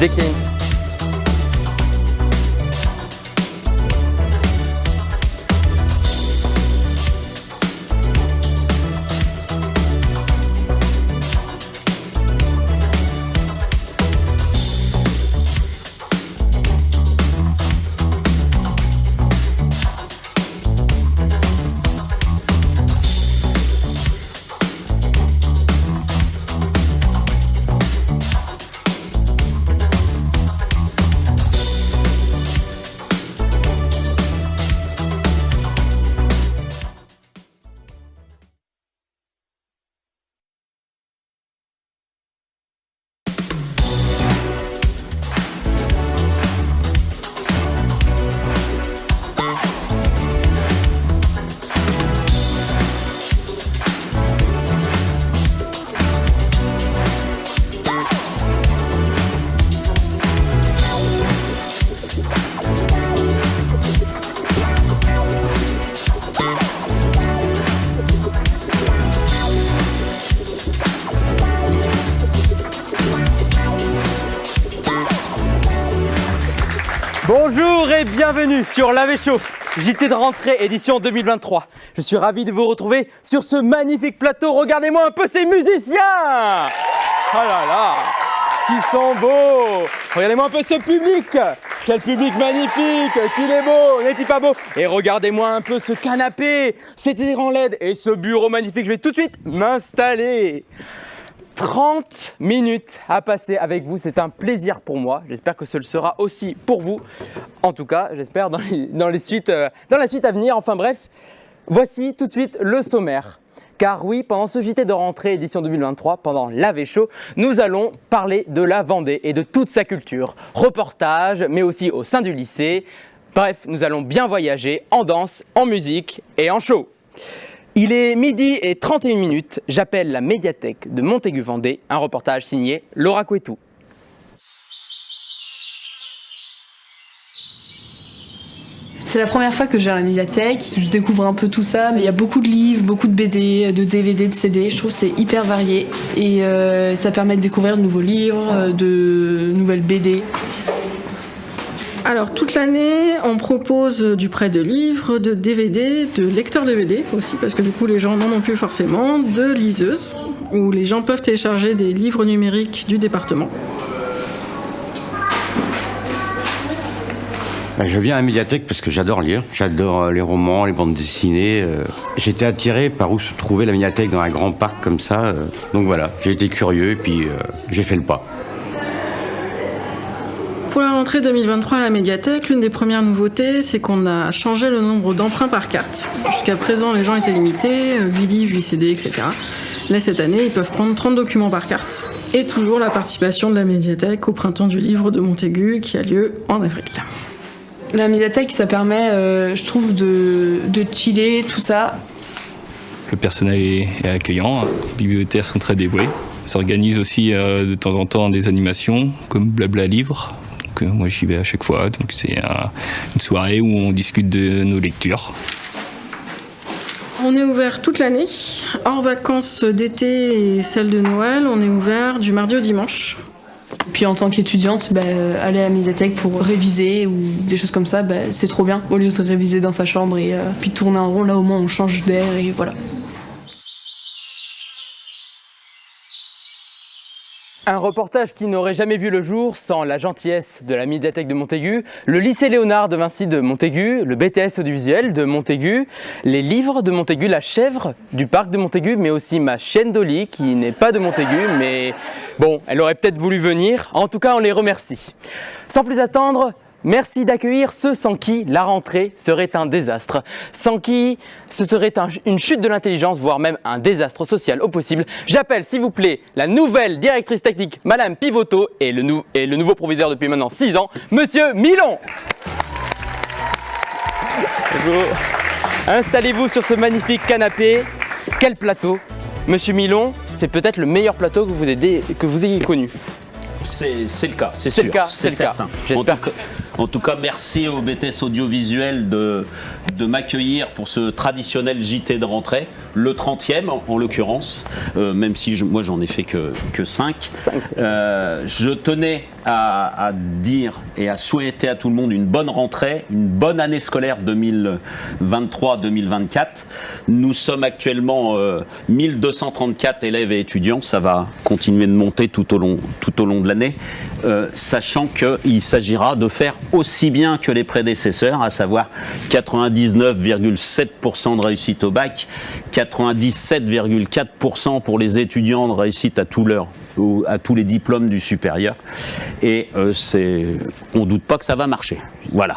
Dès qu'il y a une... Bonjour et bienvenue sur l'AV Show, JT de rentrée édition 2023. Je suis ravi de vous retrouver sur ce magnifique plateau. Regardez-moi un peu ces musiciens. Oh là là, qui sont beaux. Regardez-moi un peu ce public. Quel public magnifique, qu'il est beau, n'est-il pas beau? Et regardez-moi un peu ce canapé, cet écran LED et ce bureau magnifique. Je vais tout de suite m'installer. 30 minutes à passer avec vous, c'est un plaisir pour moi. J'espère que ce le sera aussi pour vous. En tout cas, j'espère dans la suite à venir. Enfin bref, voici tout de suite le sommaire. Car oui, pendant ce JT de rentrée édition 2023, pendant l'AV Show, nous allons parler de la Vendée et de toute sa culture. Reportage, mais aussi au sein du lycée. Bref, nous allons bien voyager en danse, en musique et en show. Il est midi et 31 minutes, j'appelle la médiathèque de Montaigu-Vendée, un reportage signé Laura Couetou. C'est la première fois que je viens à la médiathèque, je découvre un peu tout ça, mais il y a beaucoup de livres, beaucoup de BD, de DVD, de CD, je trouve que c'est hyper varié et ça permet de découvrir de nouveaux livres, de nouvelles BD. Alors toute l'année, on propose du prêt de livres, de DVD, de lecteurs DVD aussi, parce que du coup les gens n'en ont plus forcément, de liseuses, où les gens peuvent télécharger des livres numériques du département. Je viens à la médiathèque parce que j'adore lire, j'adore les romans, les bandes dessinées. J'étais attiré par où se trouvait la médiathèque dans un grand parc comme ça, donc voilà, j'ai été curieux et puis j'ai fait le pas. Pour la rentrée 2023 à la médiathèque, l'une des premières nouveautés, c'est qu'on a changé le nombre d'emprunts par carte. Jusqu'à présent, les gens étaient limités, 8 livres, 8 CD, etc. Là, cette année, ils peuvent prendre 30 documents par carte. Et toujours la participation de la médiathèque au Printemps du Livre de Montaigu, qui a lieu en avril. La médiathèque, ça permet, je trouve, de chiller, tout ça. Le personnel est accueillant, les bibliothécaires sont très dévoués. S'organise aussi de temps en temps des animations, comme Blabla Livre. Moi j'y vais à chaque fois, donc c'est une soirée où on discute de nos lectures. On est ouvert toute l'année, hors vacances d'été et celles de Noël, on est ouvert du mardi au dimanche. Et puis en tant qu'étudiante, aller à la médiathèque pour réviser ou des choses comme ça, c'est trop bien. Au lieu de réviser dans sa chambre et puis de tourner en rond, là au moins on change d'air et voilà. Un reportage qui n'aurait jamais vu le jour sans la gentillesse de la médiathèque de Montaigu, le lycée Léonard de Vinci de Montaigu, le BTS audiovisuel de Montaigu, les livres de Montaigu, la chèvre du parc de Montaigu, mais aussi ma chienne Dolly qui n'est pas de Montaigu, mais bon, elle aurait peut-être voulu venir. En tout cas, on les remercie. Sans plus attendre, merci d'accueillir ceux sans qui la rentrée serait un désastre, sans qui ce serait une chute de l'intelligence, voire même un désastre social au possible. J'appelle s'il vous plaît la nouvelle directrice technique, Madame Pivoto, et le nouveau proviseur depuis maintenant 6 ans, Monsieur Milon. Bonjour. Installez-vous sur ce magnifique canapé. Quel plateau. Monsieur Milon, c'est peut-être le meilleur plateau que vous ayez connu. C'est le cas, c'est sûr, c'est certain. J'espère. En tout cas, merci au BTS audiovisuel de m'accueillir pour ce traditionnel JT de rentrée. le 30e en l'occurrence, même si moi j'en ai fait que 5. Je tenais à dire et à souhaiter à tout le monde une bonne rentrée, une bonne année scolaire 2023-2024. Nous sommes actuellement 1234 élèves et étudiants, ça va continuer de monter tout au long de l'année, sachant qu'il s'agira de faire aussi bien que les prédécesseurs, à savoir 99,7% de réussite au bac, 97,4% pour les étudiants de réussite à tous les diplômes du supérieur. Et on ne doute pas que ça va marcher. Voilà.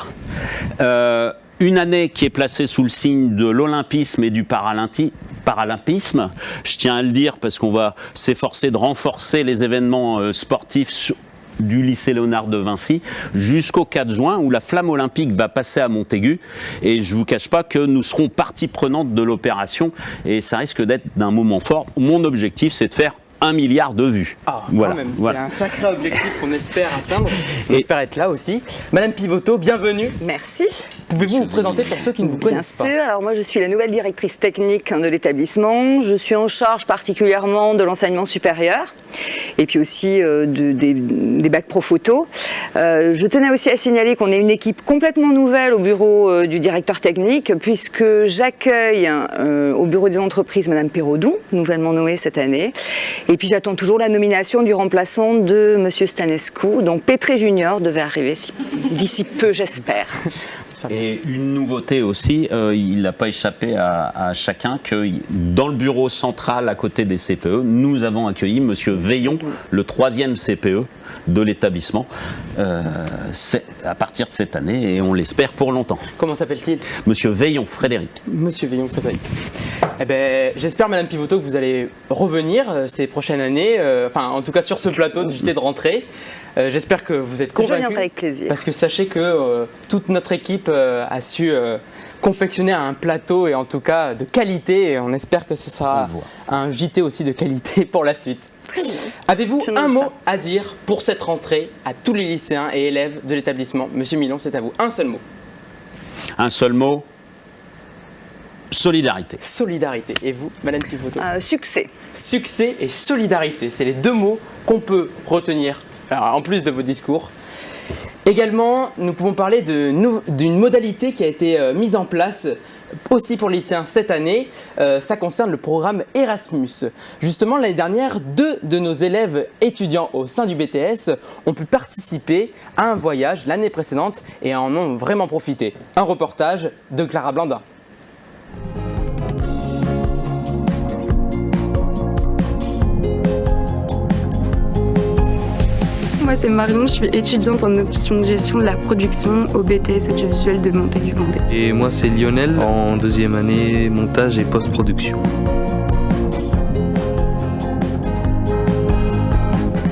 Une année qui est placée sous le signe de l'olympisme et du paralympisme. Je tiens à le dire parce qu'on va s'efforcer de renforcer les événements sportifs du lycée Léonard de Vinci jusqu'au 4 juin où la flamme olympique va passer à Montaigu, et je ne vous cache pas que nous serons partie prenante de l'opération et ça risque d'être d'un moment fort. Mon objectif, c'est de faire 1 milliard de vues. Voilà. Quand même, c'est un sacré objectif qu'on espère atteindre. On espère être là aussi. Madame Pivotto, bienvenue. Merci. Pouvez-vous vous présenter pour ceux qui ne vous connaissent pas? Bien sûr. Alors moi, je suis la nouvelle directrice technique de l'établissement. Je suis en charge particulièrement de l'enseignement supérieur et puis aussi des bacs pro photo. Je tenais aussi à signaler qu'on est une équipe complètement nouvelle au bureau du directeur technique, puisque j'accueille au bureau des entreprises Madame Perraudon, nouvellement nommée cette année. Et puis j'attends toujours la nomination du remplaçant de Monsieur Stanescu. Donc Pétré Junior devait arriver d'ici peu, j'espère. Et une nouveauté aussi, il n'a pas échappé à chacun que dans le bureau central à côté des CPE, nous avons accueilli Monsieur Veillon, le 3e CPE de l'établissement, à partir de cette année, et on l'espère pour longtemps. Comment s'appelle-t-il? Monsieur Veillon Frédéric. Monsieur Veillon Frédéric. Eh ben, j'espère, Madame Pivotto, que vous allez revenir ces prochaines années, en tout cas sur ce plateau de JT de rentrée. J'espère que vous êtes convaincus. Je viendrai avec plaisir. Parce que sachez que toute notre équipe a su confectionner un plateau, et en tout cas de qualité, et on espère que ce sera un JT aussi de qualité pour la suite. Très bien. Avez-vous un mot à dire pour cette rentrée à tous les lycéens et élèves de l'établissement? Monsieur Milon, c'est à vous. Un seul mot. Un seul mot. Solidarité. Solidarité. Et vous, Madame Pivotto? Succès. Succès et solidarité, c'est les deux mots qu'on peut retenir, alors, en plus de vos discours. Également, nous pouvons parler d'une modalité qui a été mise en place aussi pour les lycéens cette année. Ça concerne le programme Erasmus. Justement, l'année dernière, 2 de nos élèves étudiants au sein du BTS ont pu participer à un voyage l'année précédente et en ont vraiment profité. Un reportage de Clara Blandin. Moi c'est Marion, je suis étudiante en option de gestion de la production au BTS audiovisuel de Montaigu-Vendée. Et moi c'est Lionel, en 2e année montage et post-production.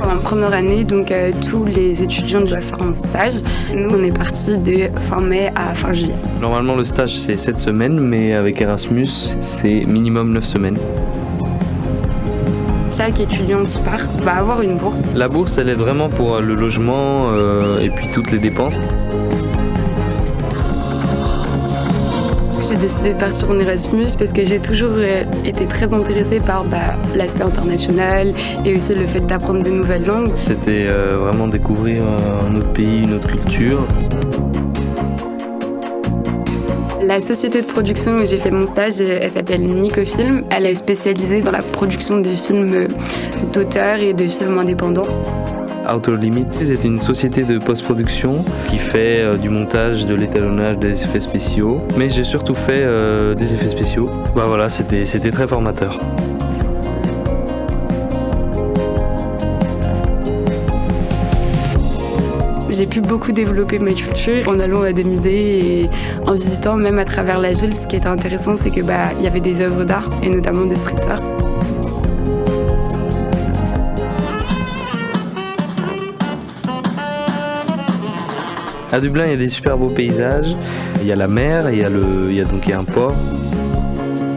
En première année, donc tous les étudiants doivent faire un stage. Nous on est partis de fin mai à fin juillet. Normalement le stage c'est 7 semaines, mais avec Erasmus c'est minimum 9 semaines. Chaque étudiant qui part va avoir une bourse. La bourse, elle est vraiment pour le logement et puis toutes les dépenses. J'ai décidé de partir en Erasmus parce que j'ai toujours été très intéressée par l'aspect international et aussi le fait d'apprendre de nouvelles langues. C'était vraiment découvrir un autre pays, une autre culture. La société de production où j'ai fait mon stage, elle s'appelle Nicofilm. Elle est spécialisée dans la production de films d'auteurs et de films indépendants. Outer Limits, c'est une société de post-production qui fait du montage, de l'étalonnage, des effets spéciaux. Mais j'ai surtout fait des effets spéciaux. Voilà, c'était très formateur. J'ai pu beaucoup développer ma culture en allant à des musées et en visitant même à travers la ville. Ce qui était intéressant, c'est que y avait des œuvres d'art et notamment de street art. À Dublin, il y a des super beaux paysages. Il y a la mer, il y a un port.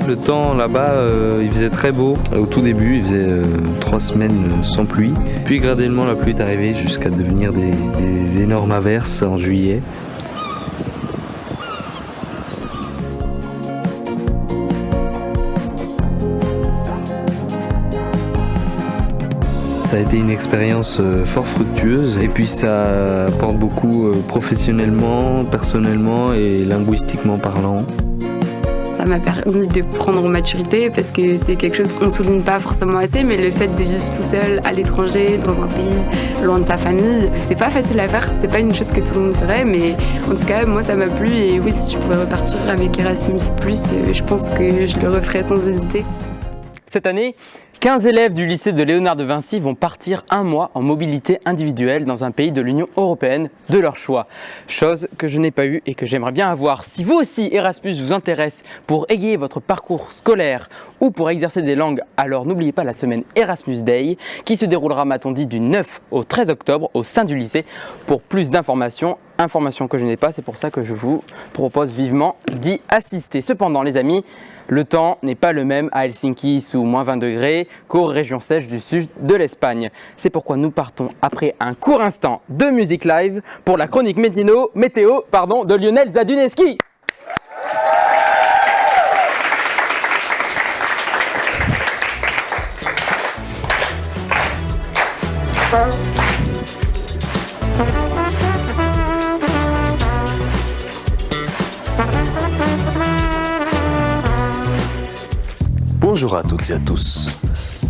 Le temps là-bas, il faisait très beau. Au tout début, il faisait 3 semaines sans pluie. Puis graduellement, la pluie est arrivée jusqu'à devenir des énormes averses en juillet. Ça a été une expérience fort fructueuse et puis ça apporte beaucoup professionnellement, personnellement et linguistiquement parlant. Ça m'a permis de prendre en maturité parce que c'est quelque chose qu'on souligne pas forcément assez, mais le fait de vivre tout seul à l'étranger, dans un pays loin de sa famille, c'est pas facile à faire, c'est pas une chose que tout le monde ferait, mais en tout cas moi ça m'a plu et oui, si je pouvais repartir avec Erasmus+, je pense que je le referais sans hésiter. Cette année, 15 élèves du lycée de Léonard de Vinci vont partir un mois en mobilité individuelle dans un pays de l'Union européenne de leur choix. Chose que je n'ai pas eue et que j'aimerais bien avoir. Si vous aussi Erasmus vous intéresse pour égayer votre parcours scolaire ou pour exercer des langues, alors n'oubliez pas la semaine Erasmus Day qui se déroulera, m'a-t-on dit, du 9 au 13 octobre au sein du lycée. Pour plus d'informations que je n'ai pas, c'est pour ça que je vous propose vivement d'y assister. Cependant les amis, le temps n'est pas le même à Helsinki sous moins 20 degrés qu'aux régions sèches du sud de l'Espagne. C'est pourquoi nous partons après un court instant de musique live pour la chronique météo de Lionel Zaduneski. Bonjour à toutes et à tous.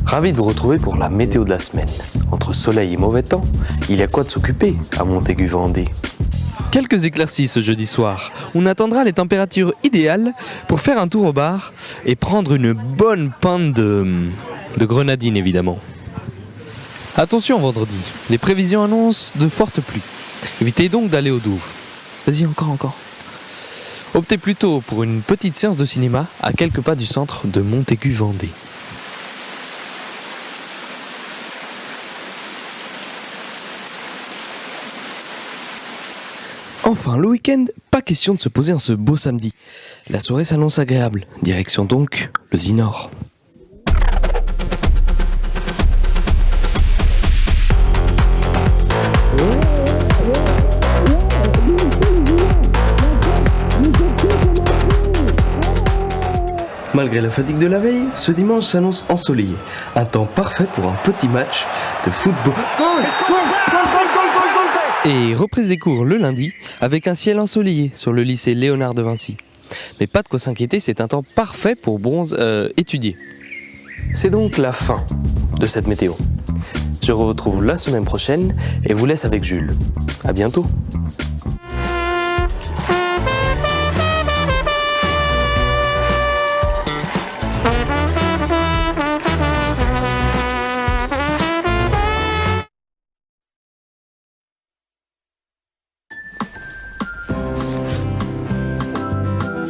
Ravi de vous retrouver pour la météo de la semaine. Entre soleil et mauvais temps, il y a quoi de s'occuper à Montaigu-Vendée. Quelques éclaircies ce jeudi soir. On attendra les températures idéales pour faire un tour au bar et prendre une bonne pinte de grenadine évidemment. Attention vendredi, les prévisions annoncent de fortes pluies. Évitez donc d'aller au Douvres. Vas-y encore. Optez plutôt pour une petite séance de cinéma à quelques pas du centre de Montaigu-Vendée. Enfin, le week-end, pas question de se poser en ce beau samedi. La soirée s'annonce agréable. Direction donc le Zinor. Malgré la fatigue de la veille, ce dimanche s'annonce ensoleillé. Un temps parfait pour un petit match de football. Et reprise des cours le lundi, avec un ciel ensoleillé sur le lycée Léonard de Vinci. Mais pas de quoi s'inquiéter, c'est un temps parfait pour étudier. C'est donc la fin de cette météo. Je vous retrouve la semaine prochaine et vous laisse avec Jules. À bientôt.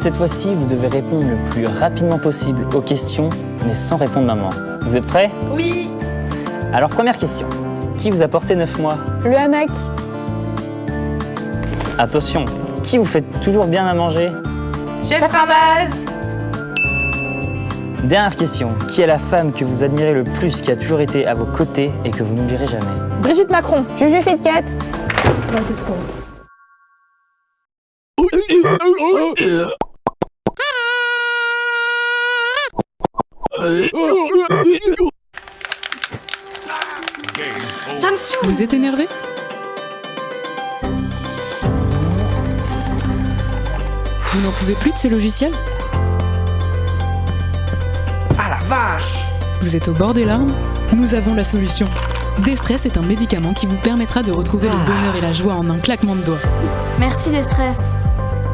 Cette fois-ci, vous devez répondre le plus rapidement possible aux questions, mais sans répondre maman. Vous êtes prêts? Oui. Alors, première question. Qui vous a porté 9 mois? Le hamac. Attention, qui vous fait toujours bien à manger? Chef Ramaz. Dernière question. Qui est la femme que vous admirez le plus, qui a toujours été à vos côtés et que vous n'oublierez jamais? Brigitte Macron. Juju Fitcat. Non, c'est trop. Ça me saoule. Vous êtes énervé? Vous n'en pouvez plus de ces logiciels? Ah la vache! Vous êtes au bord des larmes? Nous avons la solution. Destress est un médicament qui vous permettra de retrouver le bonheur et la joie en un claquement de doigts. Merci Destress.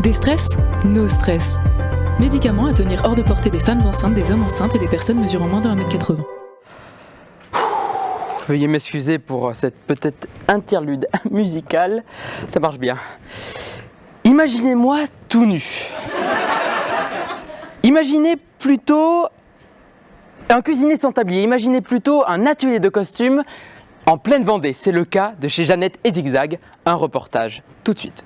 Destress, no stress. Médicament à tenir hors de portée des femmes enceintes, des hommes enceintes et des personnes mesurant moins de 1m80. Veuillez m'excuser pour cette peut-être interlude musicale. Ça marche bien. Imaginez-moi tout nu. Imaginez plutôt un cuisinier sans tablier. Imaginez plutôt un atelier de costumes en pleine Vendée. C'est le cas de chez Jeannette et Zigzag. Un reportage tout de suite.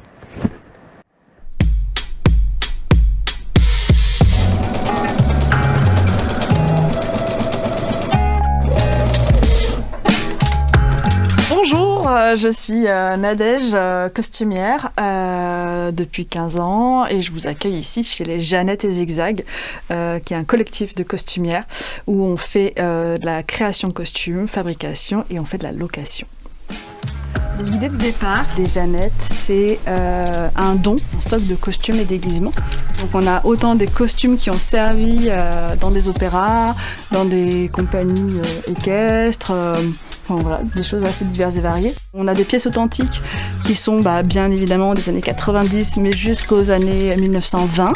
Bonjour, je suis Nadège, costumière depuis 15 ans et je vous accueille ici chez les Jeannette et Zigzag, qui est un collectif de costumières où on fait de la création de costumes, fabrication et on fait de la location. L'idée de départ des Jeannettes, c'est un don, un stock de costumes et déguisements. Donc on a autant des costumes qui ont servi dans des opéras, dans des compagnies équestres, enfin, voilà, des choses assez diverses et variées. On a des pièces authentiques qui sont bien évidemment des années 90, mais jusqu'aux années 1920.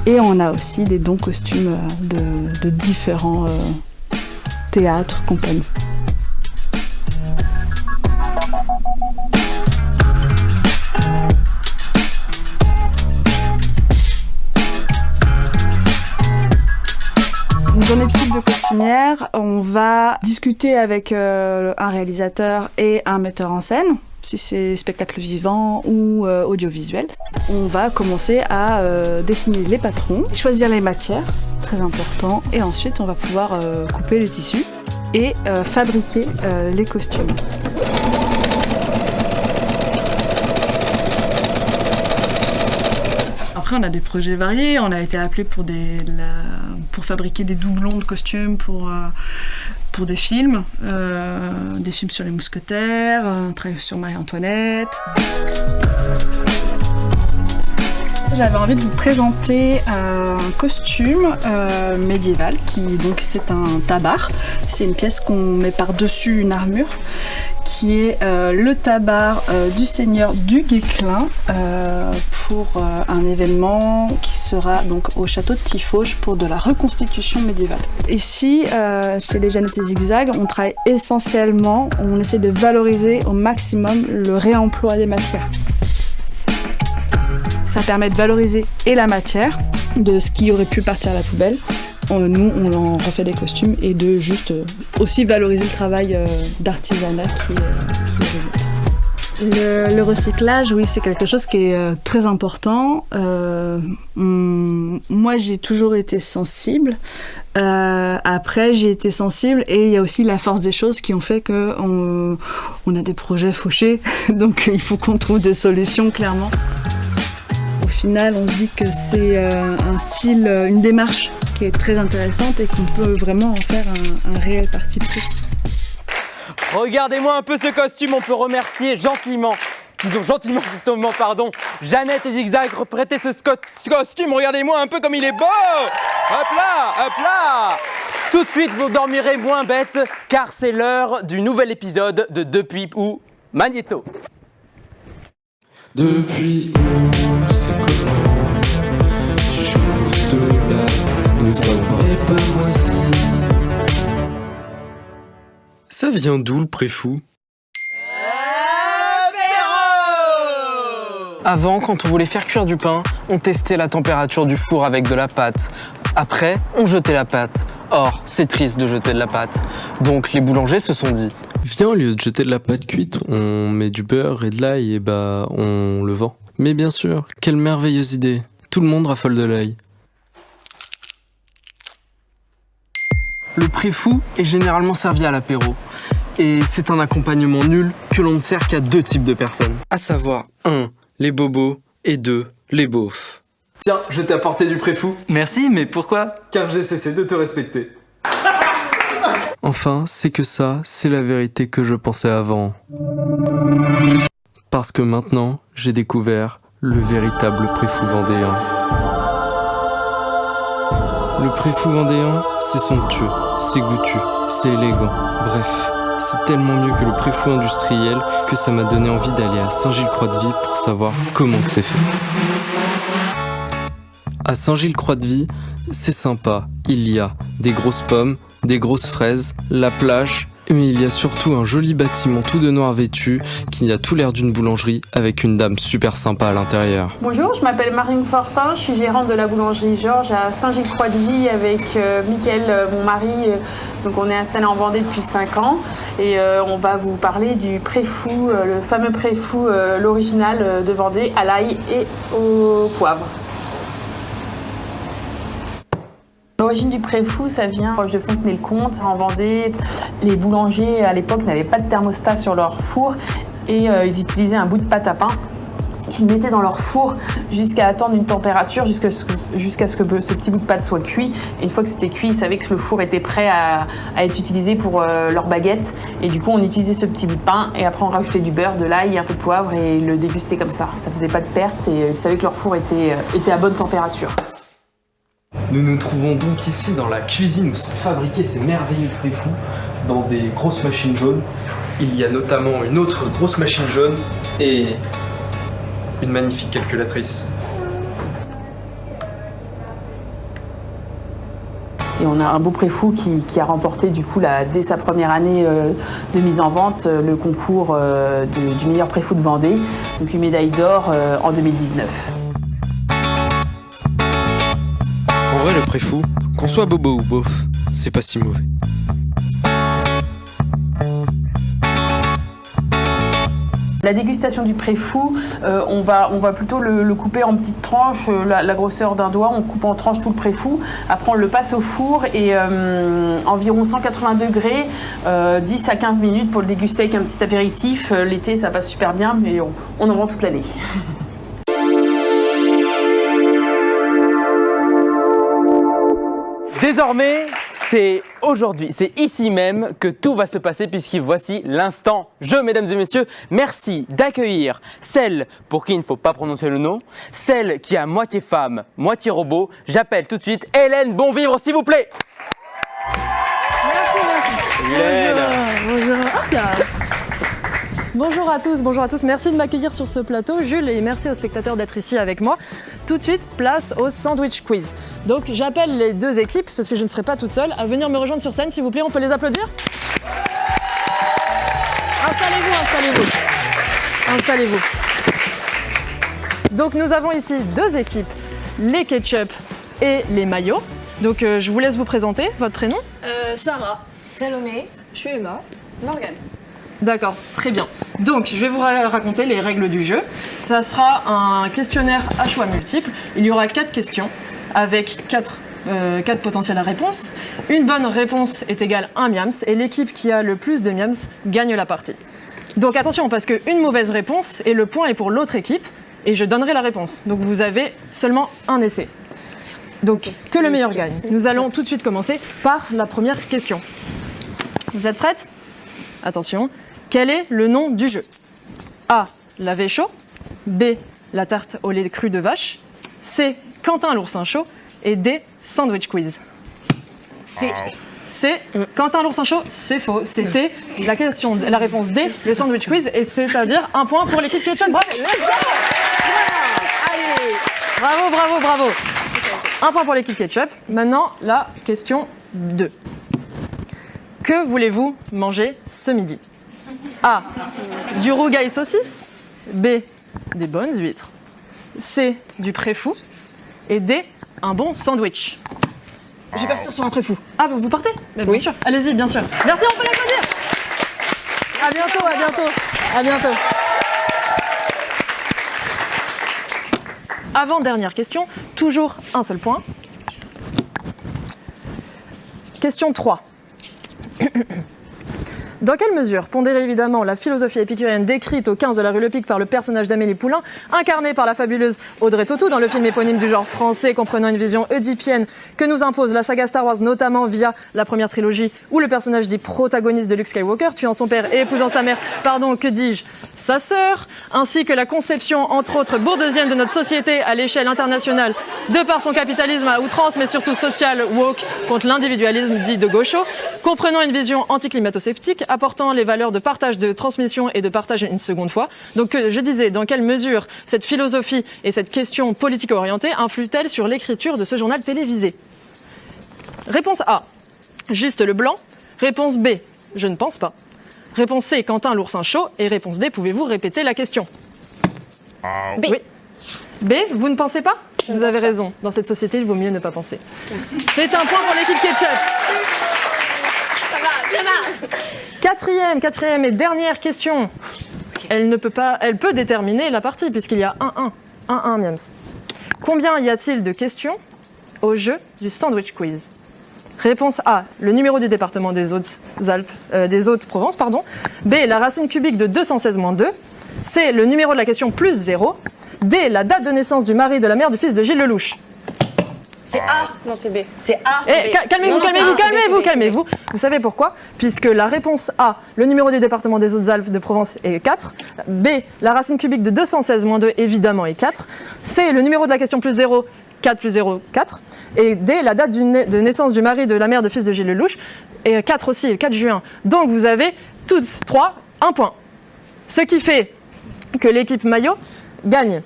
Et on a aussi des dons costumes de différents théâtres, compagnies. Une journée type de costumière, on va discuter avec un réalisateur et un metteur en scène, si c'est spectacle vivant ou audiovisuel. On va commencer à dessiner les patrons, choisir les matières, très important, et ensuite on va pouvoir couper les tissus et fabriquer les costumes. Après, on a des projets variés. On a été appelé pour fabriquer des doublons de costumes pour des films sur les mousquetaires, un travail sur Marie-Antoinette. J'avais envie de vous présenter un costume médiéval c'est un tabard. C'est une pièce qu'on met par-dessus une armure qui est le tabard du seigneur du Guesclin pour un événement qui sera donc au château de Tiffauges pour de la reconstitution médiévale. Ici, chez les Jeannette et Zigzag, on travaille essentiellement, on essaie de valoriser au maximum le réemploi des matières. Ça permet de valoriser et la matière, de ce qui aurait pu partir à la poubelle. Nous, on en refait des costumes et de juste aussi valoriser le travail d'artisanat qui est le nôtre. Le recyclage, oui, c'est quelque chose qui est très important. Moi, j'ai toujours été sensible. Après, j'ai été sensible et il y a aussi la force des choses qui ont fait qu'on a des projets fauchés. Donc, il faut qu'on trouve des solutions, clairement. Au final, on se dit que c'est un style, une démarche qui est très intéressante et qu'on peut vraiment en faire un réel parti pris. Regardez-moi un peu ce costume, on peut remercier gentiment, Jeannette et Zigzag pour prêter ce costume. Regardez-moi un peu comme il est beau. Hop là, hop là. Tout de suite, vous dormirez moins bête car c'est l'heure du nouvel épisode de Depuis où Magnéto. Depuis où c'est comment, chose de là, nous sommes pas voici. Ça vient d'où le préfou? Avant, quand on voulait faire cuire du pain, on testait la température du four avec de la pâte. Après, on jetait la pâte. Or, c'est triste de jeter de la pâte. Donc les boulangers se sont dit: viens, au lieu de jeter de la pâte cuite, on met du beurre et de l'ail et on le vend. Mais bien sûr, quelle merveilleuse idée. Tout le monde raffole de l'ail. Le préfou est généralement servi à l'apéro. Et c'est un accompagnement nul que l'on ne sert qu'à 2 types de personnes. À savoir 1. Les bobos et 2. Les beaufs. Tiens, je t'ai apporté du préfou. Merci, mais pourquoi? Car j'ai cessé de te respecter. Enfin, c'est que ça, c'est la vérité que je pensais avant. Parce que maintenant, j'ai découvert le véritable préfou vendéen. Le préfou vendéen, c'est somptueux, c'est goûtu, c'est élégant, bref, c'est tellement mieux que le préfou industriel que ça m'a donné envie d'aller à Saint-Gilles-Croix-de-Vie pour savoir comment que c'est fait. À Saint-Gilles-Croix-de-Vie, c'est sympa, il y a des grosses pommes, des grosses fraises, la plage, mais il y a surtout un joli bâtiment tout de noir vêtu qui a tout l'air d'une boulangerie avec une dame super sympa à l'intérieur. Bonjour, je m'appelle Marine Fortin, je suis gérante de la boulangerie Georges à Saint-Gilles-Croix-de-Vie avec Mickaël, mon mari. Donc on est installé en Vendée depuis 5 ans et on va vous parler du préfou, le fameux préfou, l'original de Vendée à l'ail et au poivre. L'origine du préfou, ça vient proche de Fontenay-le-Comte, en Vendée. Les boulangers, à l'époque, n'avaient pas de thermostat sur leur four et ils utilisaient un bout de pâte à pain qu'ils mettaient dans leur four jusqu'à attendre une température, jusqu'à ce que ce petit bout de pâte soit cuit. Et une fois que c'était cuit, ils savaient que le four était prêt à être utilisé pour leur baguette. Et du coup, on utilisait ce petit bout de pain et après on rajoutait du beurre, de l'ail, un peu de poivre et le dégustait comme ça. Ça faisait pas de perte et ils savaient que leur four était à bonne température. Nous nous trouvons donc ici dans la cuisine où sont fabriqués ces merveilleux préfous dans des grosses machines jaunes. Il y a notamment une autre grosse machine jaune et une magnifique calculatrice. Et on a un beau préfou qui a remporté du coup dès sa première année de mise en vente le concours du meilleur préfou de Vendée, donc une médaille d'or en 2019. En vrai, le préfou, qu'on soit bobo ou beauf, c'est pas si mauvais. La dégustation du préfou, on va plutôt le couper en petites tranches, la grosseur d'un doigt, on coupe en tranches tout le préfou. Après on le passe au four et environ 180 degrés, 10 à 15 minutes pour le déguster avec un petit apéritif. L'été ça passe super bien, mais on en vend toute l'année. Désormais, c'est aujourd'hui, c'est ici même que tout va se passer puisque voici l'instant jeu, mesdames et messieurs. Merci d'accueillir celle pour qui il ne faut pas prononcer le nom, celle qui a moitié femme, moitié robot. J'appelle tout de suite Hélène Bonvivre, s'il vous plaît. Merci. Hélène. Bonjour. Bonjour à tous, merci de m'accueillir sur ce plateau, Jules, et merci aux spectateurs d'être ici avec moi. Tout de suite, place au sandwich quiz. Donc j'appelle les deux équipes, parce que je ne serai pas toute seule, à venir me rejoindre sur scène, s'il vous plaît, on peut les applaudir ? Installez-vous. Donc nous avons ici deux équipes, les ketchup et les maillots. Donc je vous laisse vous présenter, votre prénom ? Sarah. Salomé. Je suis Emma. Morgane. D'accord, très bien. Donc, je vais vous raconter les règles du jeu. Ça sera un questionnaire à choix multiples. Il y aura 4 questions avec 4 potentielles réponses. Une bonne réponse est égale à 1 miams et l'équipe qui a le plus de miams gagne la partie. Donc attention, parce qu'une mauvaise réponse et le point est pour l'autre équipe et je donnerai la réponse. Donc vous avez seulement un essai. Donc, que le meilleur gagne. Nous allons tout de suite commencer par la première question. Vous êtes prêtes ? Attention. Quel est le nom du jeu ? A. La Vécho. B. La tarte au lait cru de vache. C. Quentin l'oursin chaud. Et D. Sandwich quiz. C. Quentin l'oursin chaud, c'est faux. C'était la réponse D, le sandwich quiz, et c'est-à-dire un point pour l'équipe ketchup. Bravo. Allez. Bravo. Un point pour l'équipe ketchup. Maintenant, la question 2. Que voulez-vous manger ce midi ? A. Du rougail saucisse. B. Des bonnes huîtres. C. Du préfou. Et D. Un bon sandwich. Je vais partir sur un préfou. Ah, vous partez ? Bien sûr. Allez-y, bien sûr. Merci, on peut l'applaudir. À bientôt. Avant-dernière question, toujours un seul point. Question 3. Dans quelle mesure pondérer évidemment la philosophie épicurienne décrite au 15 de la rue Le Pic par le personnage d'Amélie Poulain, incarné par la fabuleuse Audrey Tautou dans le film éponyme du genre français comprenant une vision oedipienne que nous impose la saga Star Wars, notamment via la première trilogie où le personnage dit protagoniste de Luke Skywalker, tuant son père et épousant sa mère, sa sœur, ainsi que la conception entre autres bourdeusienne de notre société à l'échelle internationale de par son capitalisme à outrance mais surtout social woke contre l'individualisme dit de gaucho, comprenant une vision anticlimato-sceptique apportant les valeurs de partage, de transmission et de partage une seconde fois. Donc je disais, dans quelle mesure cette philosophie et cette question politique orientée influent-elles sur l'écriture de ce journal télévisé ? Réponse A, juste le blanc. Réponse B, je ne pense pas. Réponse C, Quentin l'oursin chaud. Et réponse D, pouvez-vous répéter la question ? B. Oui. B, vous ne pensez pas ? Vous avez raison. Dans cette société, il vaut mieux ne pas penser. Merci. C'est un point pour l'équipe ketchup. Ça va. Quatrième et dernière question. Elle peut déterminer la partie puisqu'il y a 1-1 miams. Combien y a-t-il de questions au jeu du sandwich quiz. Réponse A, le numéro du département des Hautes-Provence, pardon. B, la racine cubique de 216-2. C, le numéro de la question plus 0. D, la date de naissance du mari de la mère du fils de Gilles Lelouch. C'est A. Non, c'est B. C'est A. Eh, calmez-vous. Vous savez pourquoi? Puisque la réponse A, le numéro du département des Hautes-Alpes de Provence est 4. B, la racine cubique de 216-2 évidemment est 4. C, le numéro de la question plus 0, 4 plus 0, 4. Et D, la date de naissance du mari de la mère de fils de Gilles Lelouch est 4 aussi, le 4 juin. Donc vous avez tous 3 1 point. Ce qui fait que l'équipe maillot gagne.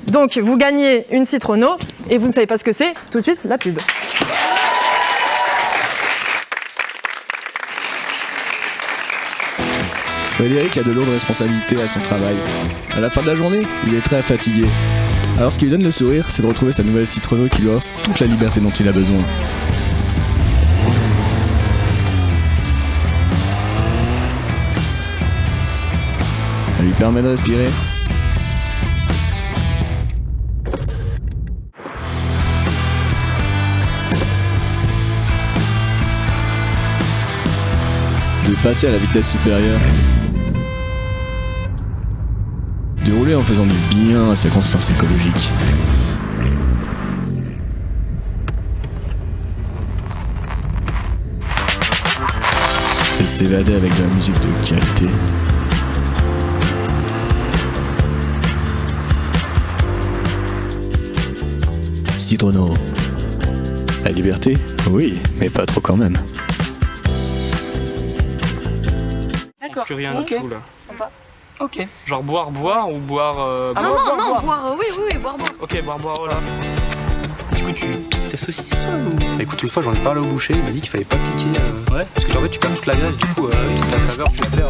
Donc vous gagnez une Citrono et vous ne savez pas ce que c'est, tout de suite la pub. Frédéric a de lourdes responsabilités à son travail. À la fin de la journée, il est très fatigué. Alors ce qui lui donne le sourire, c'est de retrouver sa nouvelle Citrono qui lui offre toute la liberté dont il a besoin. Elle lui permet de respirer. De passer à la vitesse supérieure. De rouler en faisant du bien à sa conscience écologique. De s'évader avec de la musique de qualité. Citrono. La liberté? Oui, mais pas trop quand même. D'accord. Plus rien Ok. du tout là. Sympa. Ok. Genre boire ou boire. Non, boire, oui, boire. Ok, boire, là. Du coup, tu piques ta saucisse toi ou... Bah écoute, une fois j'en ai parlé au boucher, il m'a dit qu'il fallait pas piquer. Ouais. Parce que en fait tu perds toute la graisse, du coup, la saveur, tu la perds.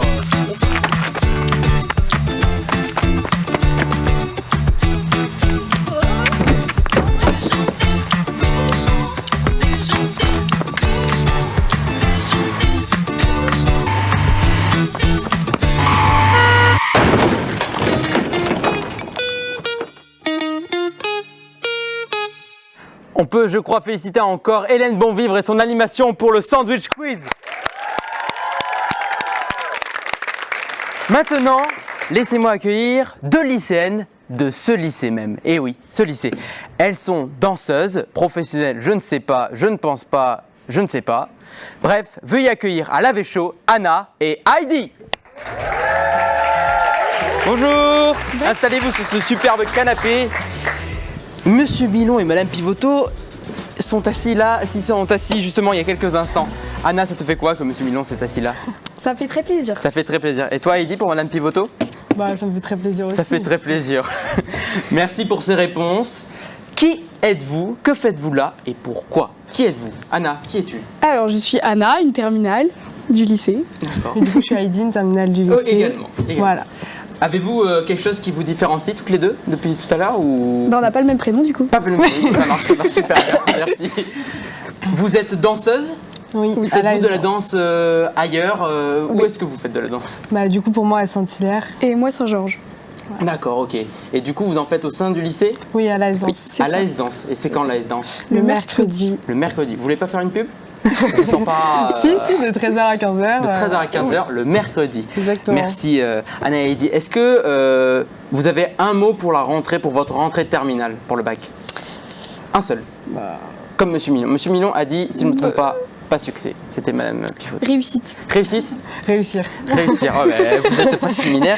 On peut, je crois, féliciter encore Hélène Bonvivre et son animation pour le Sandwich Quiz. Maintenant, laissez-moi accueillir deux lycéennes de ce lycée même. Et oui, ce lycée. Elles sont danseuses, professionnelles, je ne sais pas, je ne pense pas, je ne sais pas. Bref, veuillez accueillir à l'AV Show Anna et Heidi. Bonjour. Installez-vous sur ce superbe canapé. Monsieur Milon et Madame Pivotot sont assis là, sont assis justement il y a quelques instants. Anna, ça te fait quoi que Monsieur Milon s'est assis là? Ça fait très plaisir. Ça fait très plaisir. Et toi, Heidi, pour Madame Pivotot? Bah, ça me fait très plaisir aussi. Ça fait très plaisir. Merci pour ces réponses. Qui êtes-vous? Que faites-vous là? Et pourquoi? Qui êtes-vous? Anna, qui es-tu? Alors, je suis Anna, une terminale du lycée. D'accord. Et du coup, je suis Heidi, une terminale du lycée. Également. Voilà. Avez-vous quelque chose qui vous différencie toutes les deux depuis tout à l'heure ou... Bah, on n'a pas le même prénom du coup. Pas le même prénom, ça marche super bien, merci. Vous êtes danseuse? Oui, faites-vous de la danse ailleurs? Où est-ce que vous faites de la danse? Bah, du coup, pour moi, à Saint-Hilaire. Et moi, Saint-Georges. D'accord, ok. Et du coup, vous en faites au sein du lycée? Oui, à l'AS Danse. À l'AS Danse. Et c'est quand l'AS Danse? Le mercredi. Le mercredi. Vous voulez pas faire une pub? Ils sont pas, Si, de 13h à 15h. De 13h à 15h, le mercredi. Exactement. Merci Anna et Heidi. Est-ce que vous avez un mot pour la rentrée, pour votre rentrée terminale, pour le bac? Un seul. Comme Monsieur Milon. Monsieur Milon a dit, si je ne me trompe pas succès. C'était Madame Pivot. Réussite. Réussite? Réussir. Réussir. Oh, vous êtes pas similaires.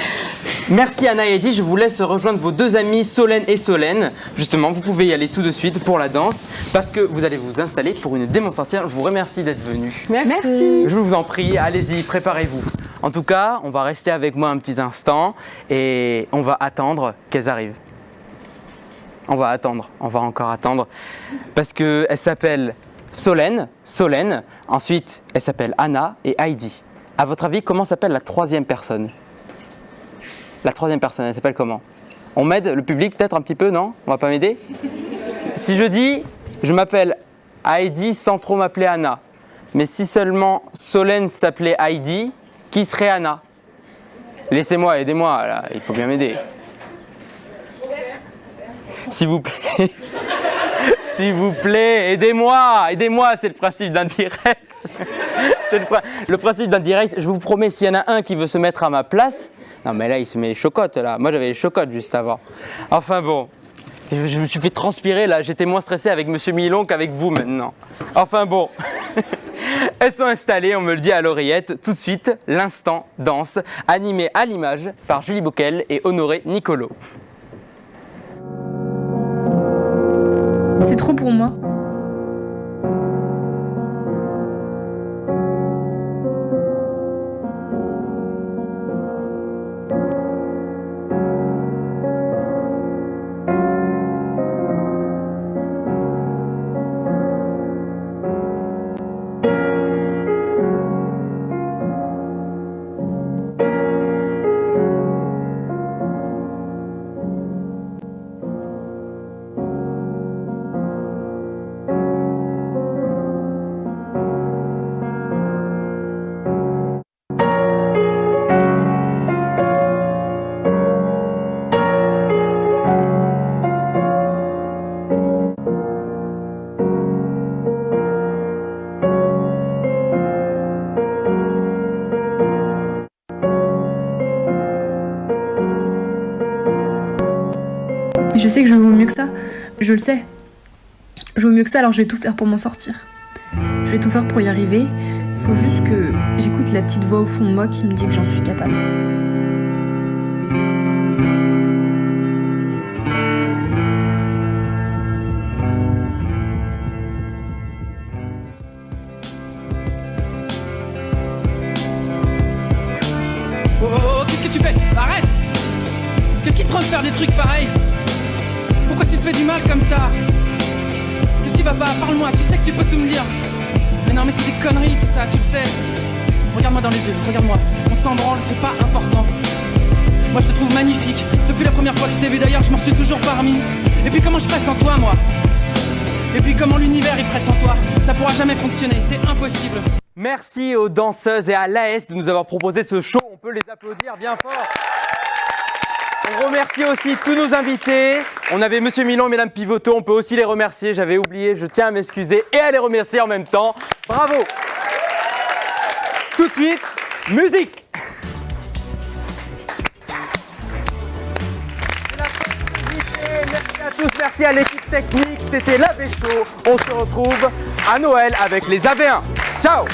Merci Anna et Heidi. Je vous laisse rejoindre vos deux amies Solène et Solène. Justement, vous pouvez y aller tout de suite pour la danse parce que vous allez vous installer pour une démonstration. Je vous remercie d'être venus. Merci. Je vous en prie, allez-y, préparez-vous. En tout cas, on va rester avec moi un petit instant et on va attendre qu'elles arrivent. On va encore attendre parce qu'elles s'appellent Solène, ensuite elle s'appelle Anna et Heidi. À votre avis, comment s'appelle la troisième personne? La troisième personne, elle s'appelle comment? On m'aide, le public peut-être un petit peu, non? On va pas m'aider? Si je dis, je m'appelle Heidi sans trop m'appeler Anna, mais si seulement Solène s'appelait Heidi, qui serait Anna? Laissez-moi, aidez-moi, là, il faut bien m'aider. S'il vous plaît. S'il vous plaît, aidez-moi, c'est le principe d'un direct. C'est le principe d'un direct. Je vous promets, s'il y en a un qui veut se mettre à ma place... Non mais là, il se met les chocottes, là. Moi, j'avais les chocottes juste avant. Enfin bon, je me suis fait transpirer, là. J'étais moins stressé avec Monsieur Milon qu'avec vous, maintenant. Enfin bon. Elles sont installées, on me le dit à l'oreillette. Tout de suite, l'instant danse, animé à l'image par Julie Bockel et Honoré Nicolo. C'est trop pour moi. Je sais que je vaux mieux que ça, je le sais. Je vaux mieux que ça, alors je vais tout faire pour m'en sortir. Je vais tout faire pour y arriver. Faut juste que j'écoute la petite voix au fond de moi qui me dit que j'en suis capable. Oh, qu'est-ce que tu fais? Arrête! Qu'est-ce qui te prend de faire des trucs pareils? Pourquoi tu te fais du mal comme ça? Qu'est-ce qui va pas? Parle-moi, tu sais que tu peux tout me dire. Mais non mais c'est des conneries tout ça, tu le sais. Regarde-moi dans les yeux, regarde-moi. On s'en branle, c'est pas important. Moi je te trouve magnifique. Depuis la première fois que je t'ai vu d'ailleurs, je m'en suis toujours pas remis. Et puis comment je ferais sans toi moi? Et puis comment l'univers il ferait sans toi? Ça pourra jamais fonctionner, c'est impossible. Merci aux danseuses et à l'AS de nous avoir proposé ce show. On peut les applaudir bien fort. On remercie aussi tous nos invités. On avait Monsieur Milon et Madame Pivotot. On peut aussi les remercier. J'avais oublié, je tiens à m'excuser et à les remercier en même temps. Bravo. Tout de suite, musique. Merci à tous, merci à l'équipe technique. C'était l'AV Show. On se retrouve à Noël avec les AV1. Ciao.